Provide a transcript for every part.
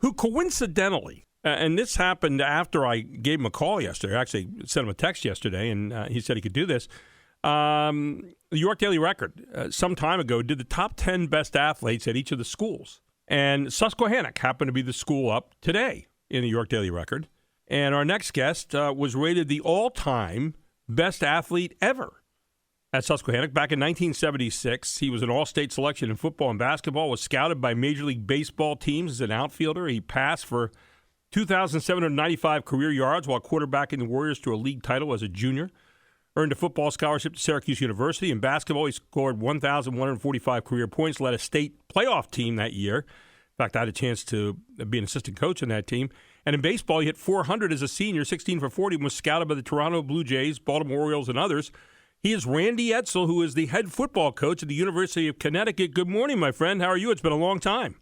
who coincidentally, and this happened after I gave him a call yesterday. I actually sent him a text yesterday, and he said he could do this. The York Daily Record, some time ago, did the top 10 best athletes at each of the schools. And Susquehannock happened to be the school up today in the York Daily Record. And our next guest was rated the all-time best athlete ever at Susquehannock. Back in 1976, he was an all-state selection in football and basketball, was scouted by Major League Baseball teams as an outfielder. He passed for 2,795 career yards while quarterbacking the Warriors to a league title as a junior. Earned a football scholarship to Syracuse University. In basketball, he scored 1,145 career points, led a state playoff team that year. In fact, I had a chance to be an assistant coach in that team. And in baseball, he hit 400 as a senior, 16 for 40, and was scouted by the Toronto Blue Jays, Baltimore Orioles, and others. He is Randy Edsall, who is the head football coach at the University of Connecticut. Good morning, my friend. How are you? It's been a long time.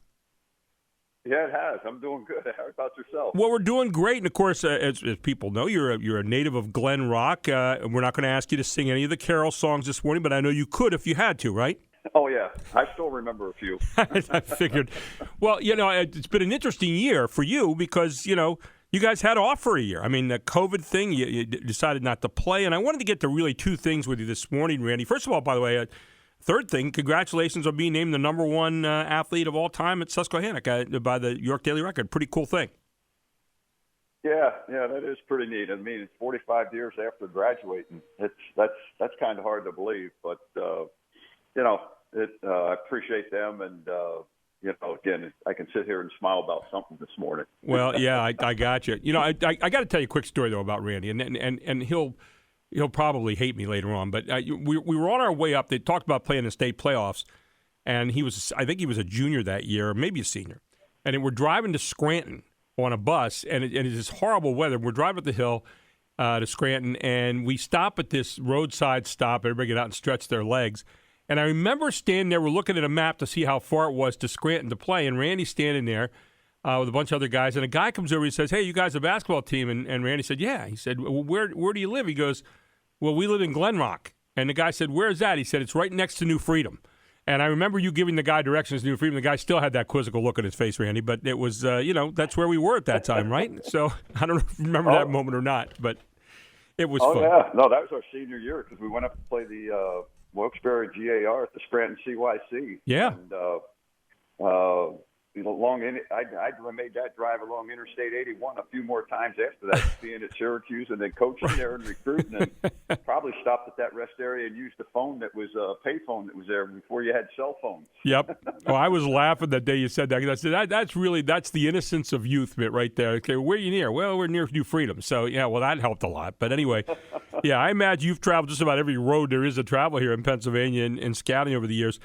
Yeah, it has. I'm doing good. How about yourself? Well, we're doing great. And, of course, as people know, you're a native of Glen Rock. And we're not going to ask you to sing any of the carol songs this morning, but I know you could if you had to, right? Oh, yeah. I still remember a few. I figured. Well, it's been an interesting year for you because, you guys had off for a year. I mean, the COVID thing, you decided not to play. And I wanted to get to really two things with you this morning, Randy. First of all, by the way, third thing, congratulations on being named the number one athlete of all time at Susquehannock by the York Daily Record. Pretty cool thing. Yeah, that is pretty neat. I mean, it's 45 years after graduating. That's kind of hard to believe, but I appreciate them, and again, I can sit here and smile about something this morning. Well, yeah, I got you. I got to tell you a quick story though about Randy, and he'll probably hate me later on, but we were on our way up. They talked about playing the state playoffs, and I think he was a junior that year, or maybe a senior. And we're driving to Scranton on a bus, and it's this horrible weather. We're driving up the hill to Scranton, and we stop at this roadside stop. Everybody get out and stretch their legs. And I remember standing there, we're looking at a map to see how far it was to Scranton to play, and Randy's standing there with a bunch of other guys, and a guy comes over, he says, "Hey, you guys are a basketball team?" And Randy said, "Yeah." He said, "Well, where do you live?" He goes, "Well, we live in Glen Rock." And the guy said, "Where's that?" He said, "It's right next to New Freedom." And I remember you giving the guy directions to New Freedom. The guy still had that quizzical look on his face, Randy, but it was, that's where we were at that time, right? So I don't know if you remember that moment or not, but it was fun. Oh, yeah. No, that was our senior year because we went up to play the Wilkes-Barre GAR at the Scranton CYC. Yeah. And, I made that drive along Interstate 81 a few more times after that, being at Syracuse and then coaching there and recruiting, and probably stopped at that rest area and used the phone that was a pay phone that was there before you had cell phones. Yep. Well, I was laughing that day you said that because I said that's the innocence of youth bit right there. Okay, where are you near? Well, we're near New Freedom. So yeah, well that helped a lot. But anyway, yeah, I imagine you've traveled just about every road there is to travel here in Pennsylvania and scouting over the years.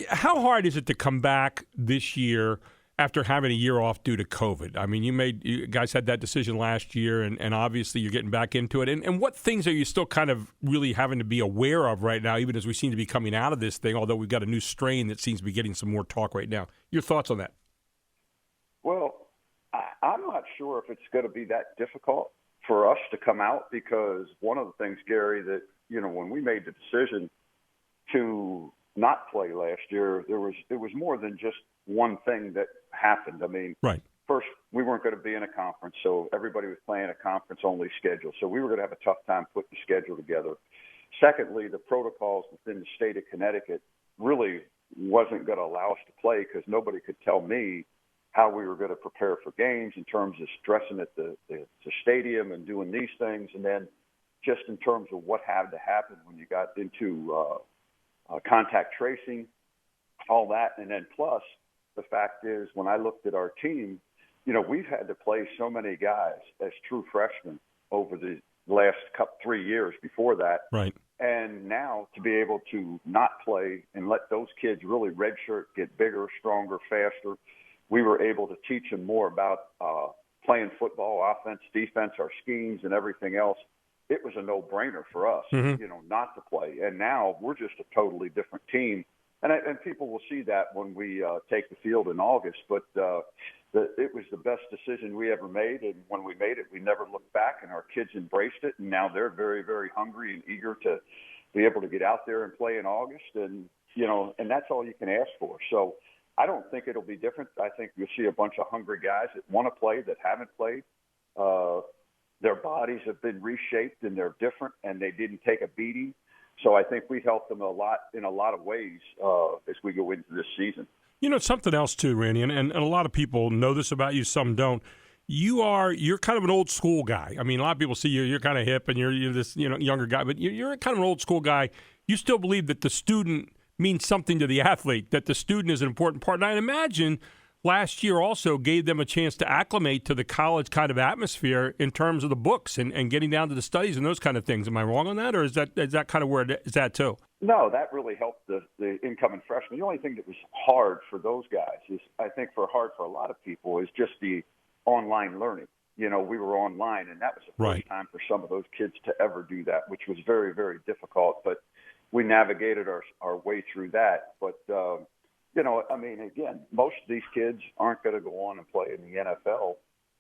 How hard is it to come back this year after having a year off due to COVID? I mean, you guys had that decision last year, and obviously you're getting back into it. And what things are you still kind of really having to be aware of right now, even as we seem to be coming out of this thing, although we've got a new strain that seems to be getting some more talk right now? Your thoughts on that? Well, I'm not sure if it's going to be that difficult for us to come out because one of the things, Gary, that, when we made the decision to not play last year, it was more than just one thing that happened. I mean, right. First, we weren't going to be in a conference, so everybody was playing a conference-only schedule. So we were going to have a tough time putting the schedule together. Secondly, the protocols within the state of Connecticut really wasn't going to allow us to play because nobody could tell me how we were going to prepare for games in terms of dressing at the stadium and doing these things, and then just in terms of what had to happen when you got into contact tracing, all that. And then plus the fact is when I looked at our team, we've had to play so many guys as true freshmen over the last 3 years before that. Right. And now to be able to not play and let those kids really redshirt, get bigger, stronger, faster, we were able to teach them more about playing football, offense, defense, our schemes and everything else. It was a no-brainer for us, not to play. And now we're just a totally different team. And people will see that when we take the field in August. But it was the best decision we ever made. And when we made it, we never looked back, and our kids embraced it. And now they're very, very hungry and eager to be able to get out there and play in August. And, and that's all you can ask for. So I don't think it'll be different. I think you'll see a bunch of hungry guys that want to play that haven't played. Their bodies have been reshaped and they're different, and they didn't take a beating. So I think we helped them a lot in a lot of ways as we go into this season. You know, something else too, Randy, and a lot of people know this about you, some don't. You're kind of an old school guy. I mean, a lot of people see you, you're kind of hip and you're this, younger guy, but you're kind of an old school guy. You still believe that the student means something to the athlete, that the student is an important part. And I imagine last year also gave them a chance to acclimate to the college kind of atmosphere in terms of the books and getting down to the studies and those kind of things. Am I wrong on that, or is that kind of where it is at too? No, that really helped the incoming freshmen. The only thing that was hard for those guys is, I think, hard for a lot of people is just the online learning. We were online, and that was the first time for some of those kids to ever do that, which was very, very difficult. But we navigated our way through that. But, again, most of these kids aren't going to go on and play in the NFL.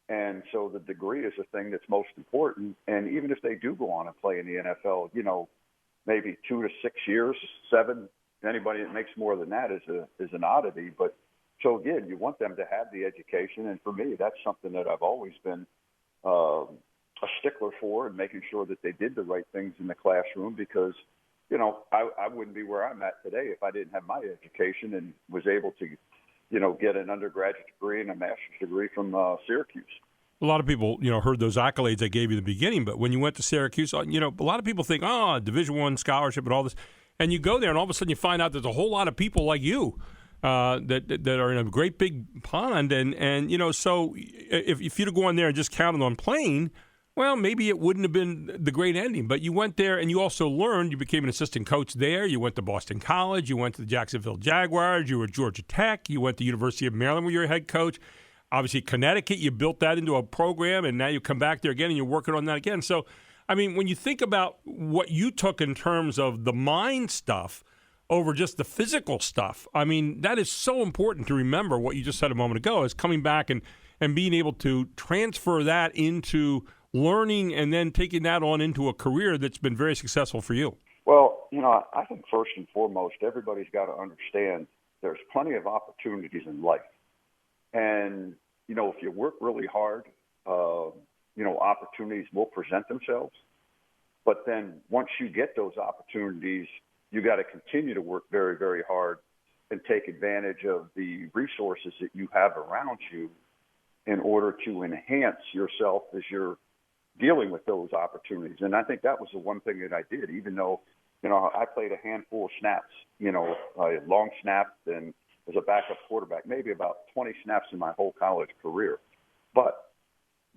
And so the degree is the thing that's most important. And even if they do go on and play in the NFL, maybe 2 to 6 years, 7, anybody that makes more than that is an oddity. But so again, you want them to have the education. And for me, that's something that I've always been a stickler for, and making sure that they did the right things in the classroom, because I wouldn't be where I'm at today if I didn't have my education and was able to, get an undergraduate degree and a master's degree from Syracuse. A lot of people, heard those accolades I gave you in the beginning, but when you went to Syracuse, a lot of people think, Division I scholarship and all this, and you go there, and all of a sudden you find out there's a whole lot of people like you that are in a great big pond, and so if you'd have gone there and just counted on playing, well, maybe it wouldn't have been the great ending. But you went there, and you also learned. You became an assistant coach there. You went to Boston College. You went to the Jacksonville Jaguars. You were at Georgia Tech. You went to University of Maryland, where you were a head coach. Obviously, Connecticut, you built that into a program, and now you come back there again, and you're working on that again. So, when you think about what you took in terms of the mind stuff over just the physical stuff, that is so important to remember what you just said a moment ago, is coming back and being able to transfer that into learning and then taking that on into a career that's been very successful for you. Well, I think first and foremost, everybody's got to understand there's plenty of opportunities in life. And, if you work really hard, opportunities will present themselves. But then once you get those opportunities, you got to continue to work very, very hard and take advantage of the resources that you have around you in order to enhance yourself as you're dealing with those opportunities. And I think that was the one thing that I did, even though, I played a handful of snaps, I long snapped and as a backup quarterback, maybe about 20 snaps in my whole college career. But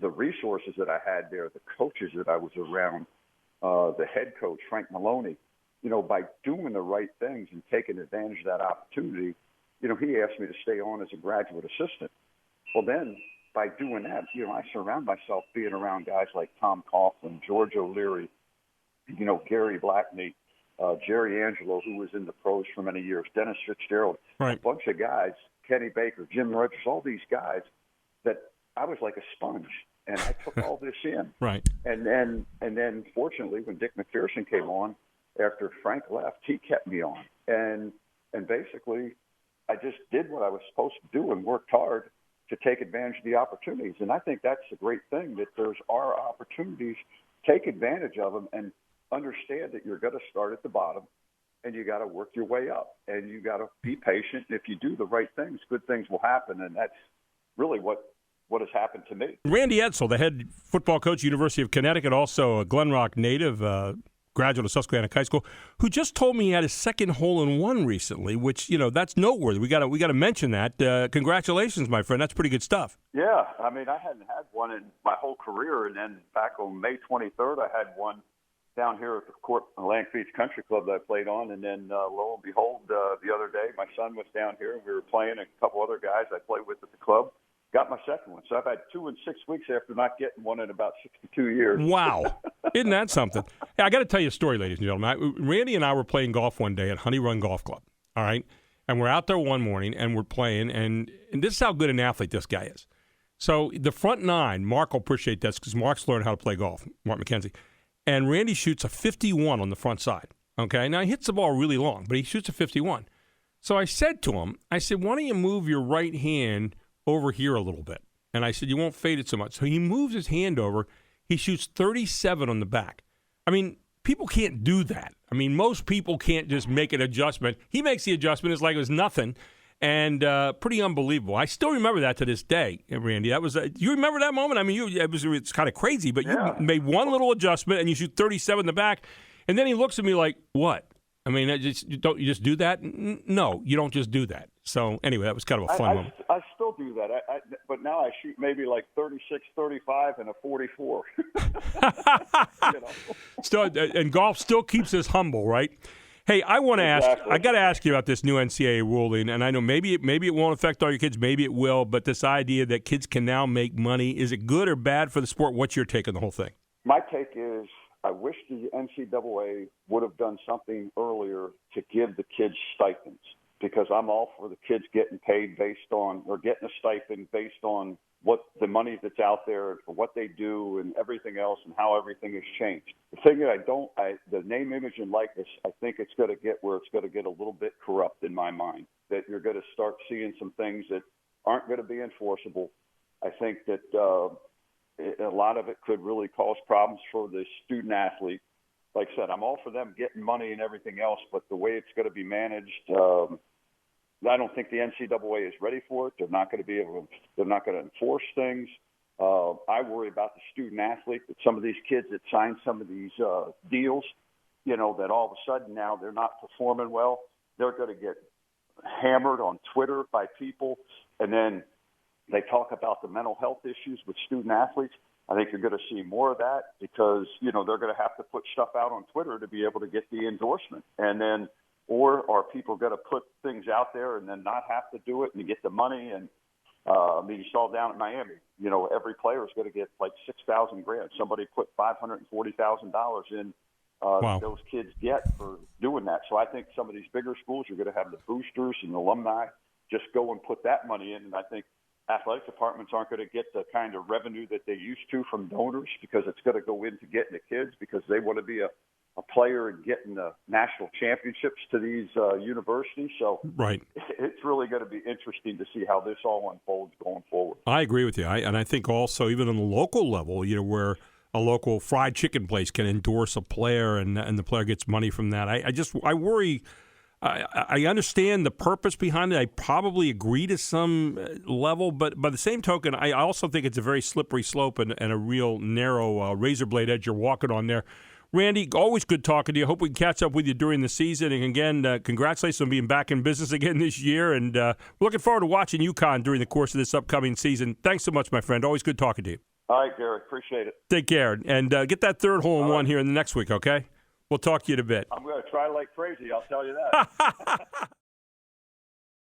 the resources that I had there, the coaches that I was around, the head coach, Frank Maloney, by doing the right things and taking advantage of that opportunity, he asked me to stay on as a graduate assistant. Well, then by doing that, I surround myself being around guys like Tom Coughlin, George O'Leary, Gary Blackney, Jerry Angelo, who was in the pros for many years, Dennis Fitzgerald, a bunch of guys, Kenny Baker, Jim Rogers, all these guys that I was like a sponge, and I took all this in. Right. And then fortunately, when Dick McPherson came on, after Frank left, he kept me on. And basically, I just did what I was supposed to do and worked hard to take advantage of the opportunities. And I think that's the great thing, that there's our opportunities, take advantage of them, and understand that you're going to start at the bottom and you got to work your way up, and you got to be patient. If you do the right things, good things will happen. And that's really what has happened to me. Randy Edsall, the head football coach, University of Connecticut, also a Glen Rock native, graduate of Susquehannock High School, who just told me he had his second hole-in-one recently, which, that's noteworthy. We got to mention that. Congratulations, my friend. That's pretty good stuff. Yeah. I hadn't had one in my whole career, and then back on May 23rd, I had one down here at the court, Atlantic Beach Country Club that I played on, and then lo and behold, the other day, my son was down here, and we were playing, and a couple other guys I played with at the club. Got my second one. So I've had 2 in 6 weeks after not getting one in about 62 years. Wow. Isn't that something? Hey, I got to tell you a story, ladies and gentlemen. Randy and I were playing golf one day at Honey Run Golf Club, all right? And we're out there one morning, and we're playing, and this is how good an athlete this guy is. So the front nine, Mark will appreciate this because Mark's learned how to play golf, Mark McKenzie. And Randy shoots a 51 on the front side, okay? Now, he hits the ball really long, but he shoots a 51. So I said to him, I said, why don't you move your right hand over here a little bit? And I said, you won't fade it so much. So he moves his hand over. He shoots 37 on the back. I mean, people can't do that. I mean, most people can't just make an adjustment. He makes the adjustment. It's like it was nothing. And pretty unbelievable. I still remember that to this day, Randy. That was you remember that moment? I mean, it's kind of crazy, but you made one little adjustment and you shoot 37 in the back. And then he looks at me like, what? I mean, you just do that? No, you don't just do that. So anyway, that was kind of a fun moment. I still do that, but now I shoot maybe like 36, 35, and a 44. Still, and golf still keeps us humble, right? Hey, I want to ask. I got to ask you about this new NCAA ruling, and I know maybe it won't affect all your kids, maybe it will. But this idea that kids can now make money, is it good or bad for the sport? What's your take on the whole thing? My take is, I wish the NCAA would have done something earlier to give the kids stipends, because I'm all for the kids getting paid getting a stipend based on what the money that's out there and for what they do and everything else and how everything has changed. The thing that the name, image, and likeness, I think it's going to get where it's going to get a little bit corrupt in my mind, that you're going to start seeing some things that aren't going to be enforceable. I think that a lot of it could really cause problems for the student athlete. Like I said, I'm all for them getting money and everything else, but the way it's going to be managed, I don't think the NCAA is ready for it. They're not going to enforce things. I worry about the student athlete, that some of these kids that sign some of these deals, that all of a sudden now they're not performing well. They're going to get hammered on Twitter by people, and then they talk about the mental health issues with student athletes. I think you're going to see more of that because, they're going to have to put stuff out on Twitter to be able to get the endorsement. And then, or are people going to put things out there and then not have to do it and get the money? And you saw down at Miami, every player is going to get like $6,000. Somebody put $540,000 in. Wow. Those kids get for doing that. So I think some of these bigger schools are going to have the boosters and alumni just go and put that money in. And I think athletic departments aren't going to get the kind of revenue that they used to from donors, because it's going to go into getting the kids, because they want to be a player and getting the national championships to these universities. So right. It's really going to be interesting to see how this all unfolds going forward. I agree with you. And I think also even on the local level, where a local fried chicken place can endorse a player and the player gets money from that. I worry. I understand the purpose behind it. I probably agree to some level, but by the same token, I also think it's a very slippery slope and a real narrow razor blade edge you're walking on there. Randy, always good talking to you. Hope we can catch up with you during the season. And again, congratulations on being back in business again this year. And we're looking forward to watching UConn during the course of this upcoming season. Thanks so much, my friend. Always good talking to you. All right, Gary. Appreciate it. Take care. And get that third hole-in-one here in the next week, okay? We'll talk to you in a bit. I'm going to try like crazy, I'll tell you that.